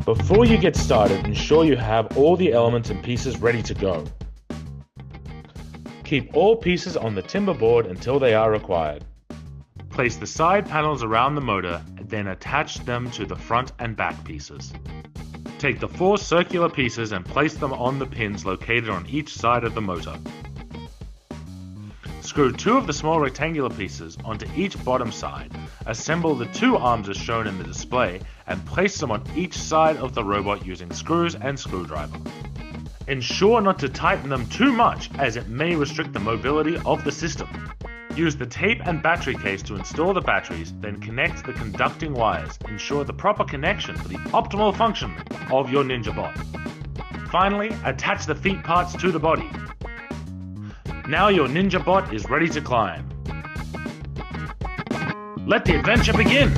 Before you get started, ensure you have all the elements and pieces ready to go. Keep all pieces on the timber board until they are required. Place the side panels around the motor, then attach them to the front and back pieces. Take the 4 circular pieces and place them on the pins located on each side of the motor. Screw 2 of the small rectangular pieces onto each bottom side, assemble the 2 arms as shown in the display, and place them on each side of the robot using screws and screwdriver. Ensure not to tighten them too much as it may restrict the mobility of the system. Use the tape and battery case to install the batteries, then connect the conducting wires. Ensure the proper connection for the optimal function of your NinjaBot. Finally, attach the feet parts to the body. Now your NinjaBot is ready to climb. Let the adventure begin!